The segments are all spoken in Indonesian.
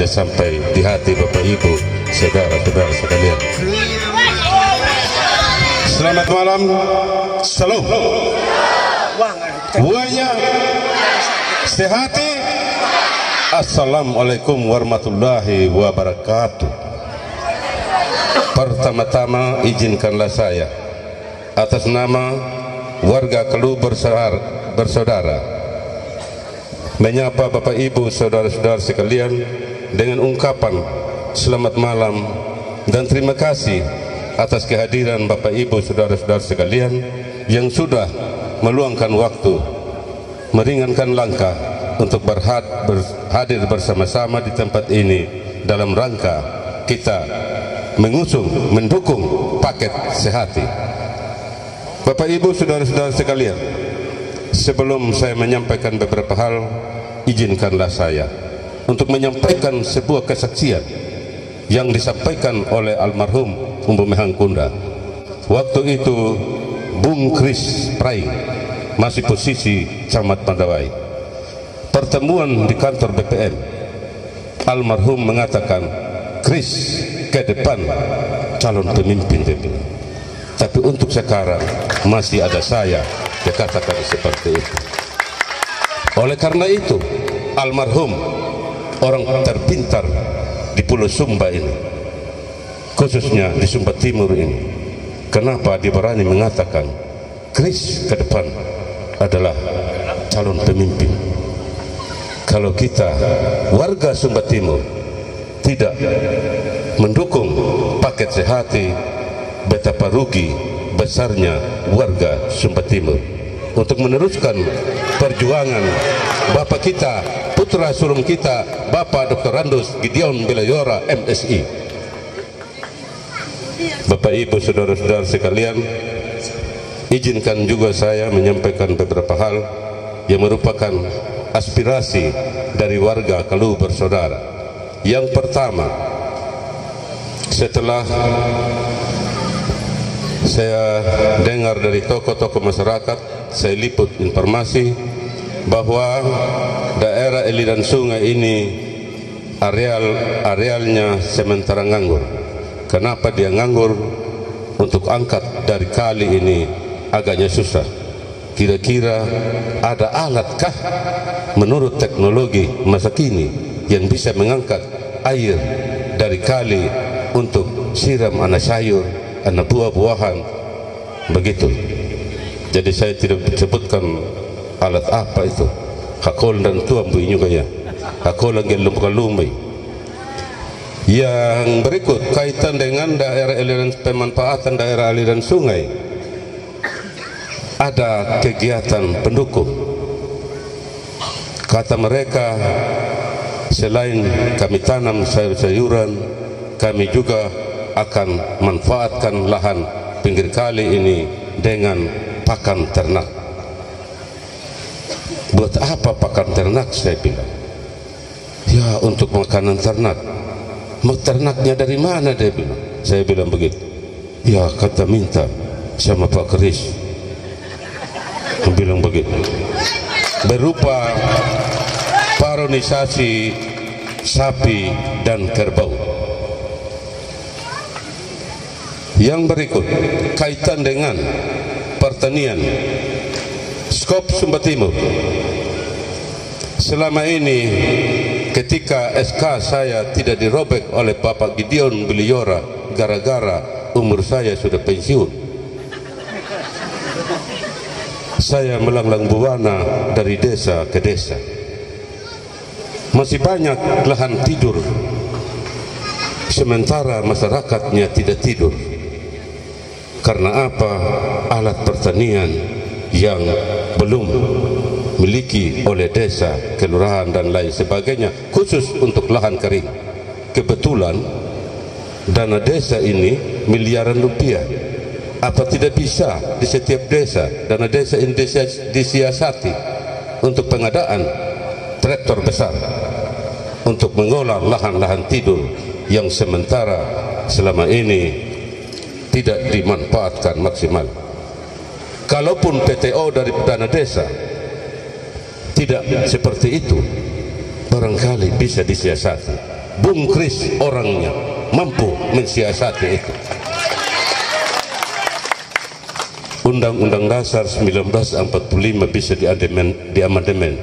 bisa sampai di hati Bapak Ibu, saudara-saudara sekalian. Selamat malam, salam. Buahnya sehati. Assalamualaikum warahmatullahi wabarakatuh. Pertama-tama izinkanlah saya atas nama warga Keluh bersaudara menyapa Bapak Ibu saudara-saudara sekalian dengan ungkapan selamat malam dan terima kasih atas kehadiran Bapak Ibu saudara-saudara sekalian yang sudah meluangkan waktu, meringankan langkah untuk hadir bersama-sama di tempat ini dalam rangka kita mendukung paket sehati. Bapak Ibu saudara-saudara sekalian, sebelum saya menyampaikan beberapa hal, izinkanlah saya untuk menyampaikan sebuah kesaksian yang disampaikan oleh almarhum Umbu Mehangkunda. Waktu itu Bung Kris Praing masih posisi camat Mandawai. Pertemuan di kantor BPN, almarhum mengatakan, Kris ke depan calon pemimpin BPN. Tapi untuk sekarang masih ada saya, dia katakan seperti itu. Oleh karena itu, almarhum orang terpintar di Pulau Sumba ini, khususnya di Sumba Timur ini, kenapa dia berani mengatakan Kris ke depan adalah calon pemimpin? Kalau kita warga Sumba Timur tidak mendukung paket sehati, betapa rugi besarnya warga Sumba Timur untuk meneruskan perjuangan Bapak kita, putra sulung kita, Bapak Dr. Randus Gideon Bilayora MSI. Bapak Ibu saudara-saudara sekalian, izinkan juga saya menyampaikan beberapa hal yang merupakan aspirasi dari warga Keluh bersaudara. Yang pertama, setelah saya dengar dari tokoh-tokoh masyarakat, saya liput informasi bahwa daerah aliran sungai ini arealnya sementara nganggur. Kenapa dia nganggur? Untuk angkat dari kali ini agaknya susah. Kira-kira ada alatkah menurut teknologi masa kini yang bisa mengangkat air dari kali untuk siram anak sayur, anak buah-buahan, begitu? Jadi saya tidak sebutkan alat apa itu. Hakol dan tuam bunyi kaya. Hakol lagi lumai. Yang berikut kaitan dengan daerah aliran pemanfaatan daerah aliran sungai. Ada kegiatan pendukung. Kata mereka, selain kami tanam sayur-sayuran, kami juga akan manfaatkan lahan pinggir kali ini dengan pakan ternak. Buat apa pakan ternak? Saya bilang, ya untuk makanan ternak. Ternaknya dari mana? Dia bilang. Saya bilang begitu. Ya kata minta sama Pak Kris, bilang begitu, berupa paronisasi sapi dan kerbau. Yang berikut kaitan dengan pertanian. Skop Sumba Timur. Selama ini ketika SK saya tidak dirobek oleh Bapak Gideon Bilayora gara-gara umur saya sudah pensiun, saya melanglang buana dari desa ke desa. Masih banyak lahan tidur, sementara masyarakatnya tidak tidur. Karena apa? Alat pertanian yang belum miliki oleh desa, kelurahan dan lain sebagainya, khusus untuk lahan kering. Kebetulan dana desa ini miliaran rupiah. Apa tidak bisa di setiap desa dana desa ini disiasati untuk pengadaan traktor besar untuk mengolah lahan-lahan tidur yang sementara selama ini tidak dimanfaatkan maksimal. Kalaupun PTO dari dana desa tidak seperti itu, barangkali bisa disiasati. Bung Kris orangnya mampu mensiasati itu. Undang-Undang Dasar 1945 bisa diamandemen.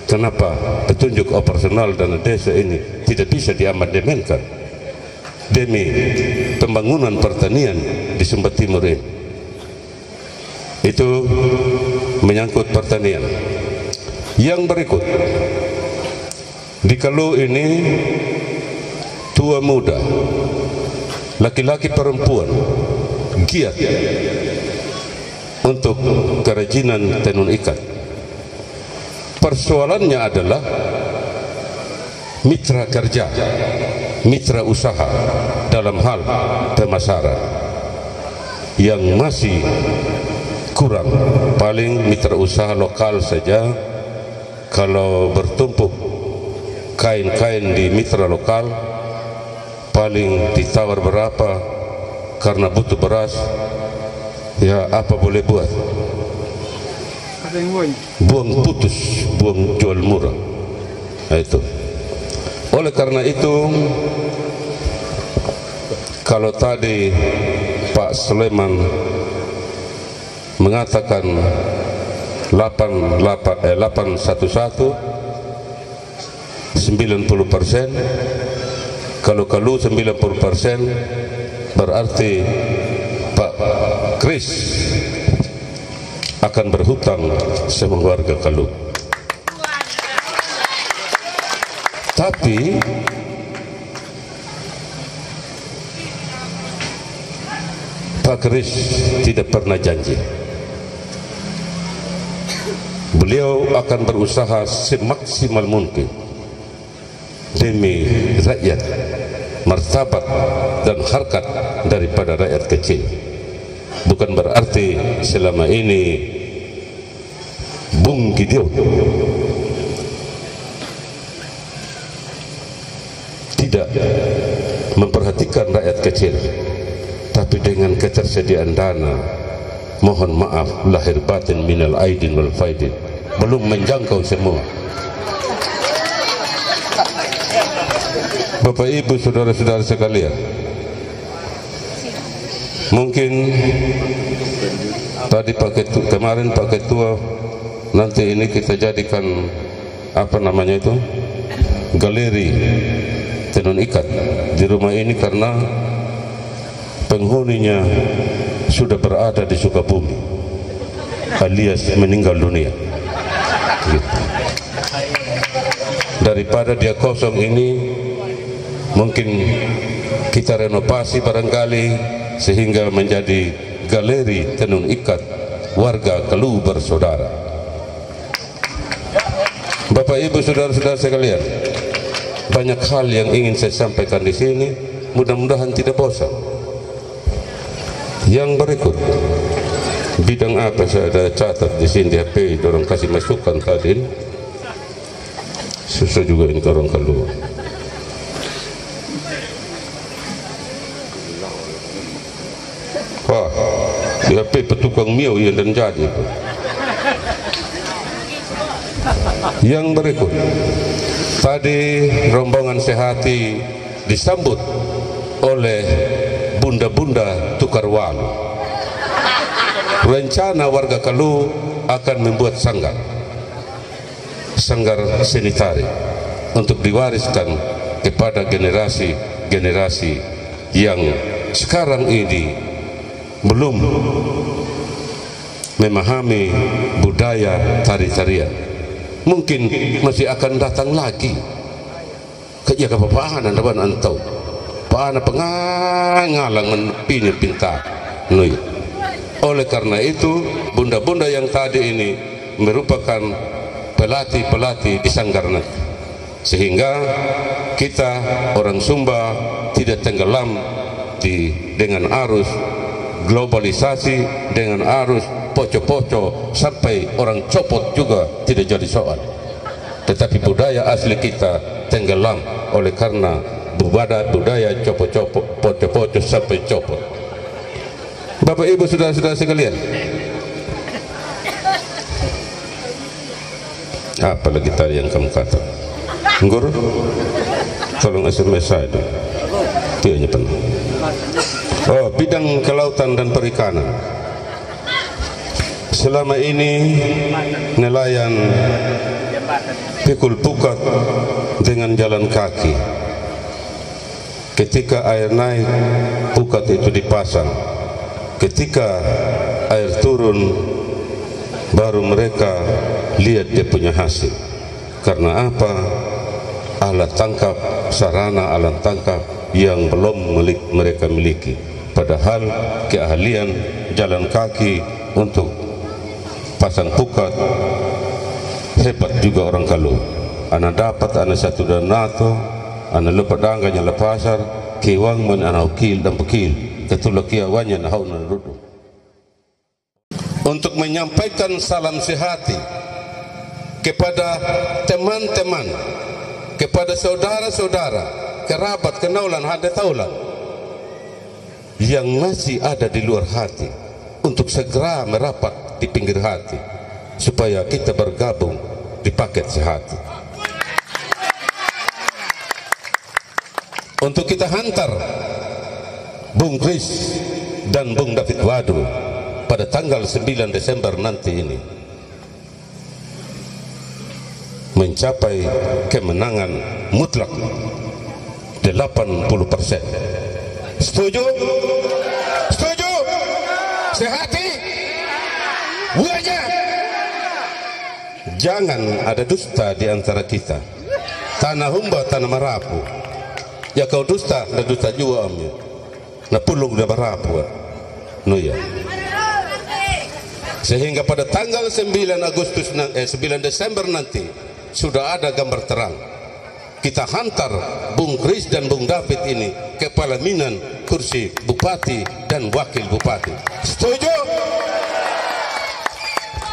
Kenapa petunjuk operasional dana desa ini tidak bisa diamandemenkan demi pembangunan pertanian di Sumba Timur ini? Itu menyangkut pertanian. Yang berikut, di Kalu ini tua muda, laki-laki perempuan giat untuk kerajinan tenun ikat. Persoalannya adalah mitra kerja, mitra usaha dalam hal pemasaran yang masih kurang. Paling mitra usaha lokal saja, kalau bertumpuk kain-kain di mitra lokal paling ditawar berapa karena butuh beras. Ya apa boleh buat, buang putus, buang jual murah. Nah, itu. Oleh karena itu, kalau tadi Pak Sulaiman mengatakan 811 90%, kalau Kalu 90%, berarti Pak Kris akan berhutang sama warga Kalu. Tapi Pak Kris tidak pernah janji. Beliau akan berusaha semaksimal mungkin demi rakyat, martabat dan harkat daripada rakyat kecil. Bukan berarti selama ini Bung Gideon tidak memperhatikan rakyat kecil, tapi dengan ketersediaan dana, mohon maaf lahir batin minal aidin wal faidin, belum menjangkau semua. Bapak Ibu saudara-saudara sekalian, mungkin tadi kemarin Pak Ketua, nanti ini kita jadikan apa namanya itu, galeri tenun ikat di rumah ini karena penghuninya sudah berada di Sukabumi alias meninggal dunia gitu. Daripada dia kosong ini, mungkin kita renovasi barangkali sehingga menjadi galeri tenun ikat warga Kalu bersaudara. Bapak Ibu saudara-saudara sekalian, banyak hal yang ingin saya sampaikan di sini, mudah-mudahan tidak bosan. Yang berikut, bidang apa saya ada catat di sini di HP, dorong kasih masukan tadi. Susah juga ini orang Kalu. Wah, di HP petukang miau yang dan jadi. Yang berikut, tadi rombongan Sehati disambut oleh bunda-bunda tukar walu. Rencana warga Kalu akan membuat sanggar seni tari untuk diwariskan kepada generasi-generasi yang sekarang ini belum memahami budaya tari-tarian. Mungkin masih akan datang lagi kerja ke papaan andaban antau paana pengangalang menpini pinta nui. Oleh karena itu, bunda-bunda yang tadi ini merupakan pelatih-pelatih di sanggar nanti, sehingga kita orang Sumba tidak tenggelam dengan arus globalisasi, dengan arus poco-poco sampai orang copot juga tidak jadi soal. Tetapi budaya asli kita tenggelam oleh karena budaya copot-copot, poco-poco sampai copot. Bapak Ibu saudara-saudara sekalian, apalagi tadi yang kamu kata, Nggur? Tolong SMS saya dulu. Dia penuh. Oh, bidang kelautan dan perikanan. Selama ini nelayan pikul pukat dengan jalan kaki. Ketika air naik, pukat itu dipasang. Ketika air turun, baru mereka lihat dia punya hasil. Karena apa? Alat tangkap, sarana alat tangkap yang belum mereka miliki. Padahal keahlian jalan kaki untuk pasang pukat hebat juga orang Kalu. Ana dapat ana satu dan nato, ana lupa dangganya lepasar, kiwang men ana ukil dan pekil, ketulak kiawannya nahau nan rudu. Untuk menyampaikan salam sehati kepada teman-teman, kepada saudara-saudara, kerabat, kenaulan, hande taulan yang masih ada di luar hati, untuk segera merapat di pinggir hati supaya kita bergabung di paket sehati. Untuk kita hantar Bung Kris dan Bung David Wadu pada tanggal 9 Desember nanti ini mencapai kemenangan mutlak 80%. Setuju? Setuju? Sehati? Wajah. Jangan ada dusta di antara kita. Tanah humba, tanah marapu. Ya kau dusta, ada dusta juga amnya. Na pulung na marapu. No ya. Sehingga pada tanggal 9 Desember nanti sudah ada gambar terang. Kita hantar Bung Kris dan Bung David ini ke Palaminan, kursi bupati dan wakil bupati. Setuju?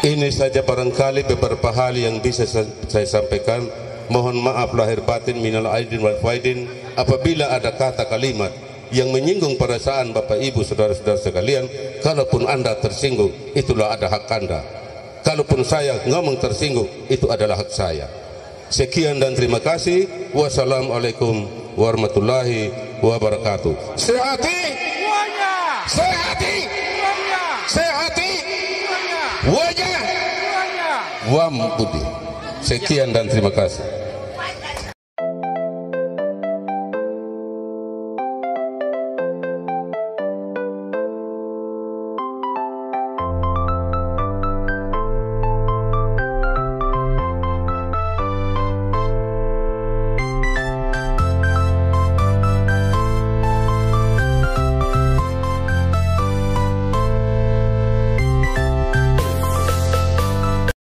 Ini saja barangkali beberapa hal yang bisa saya sampaikan. Mohon maaf lahir batin minal aidin wal faidin apabila ada kata kalimat yang menyinggung perasaan Bapak Ibu saudara-saudara sekalian. Kalaupun Anda tersinggung, itulah ada hak Anda. Kalaupun saya ngomong tersinggung, itu adalah hak saya. Sekian dan terima kasih. Wassalamualaikum warahmatullahi wabarakatuh. Sehati, sehati, sehati, wajah, wam budi. Sekian dan terima kasih.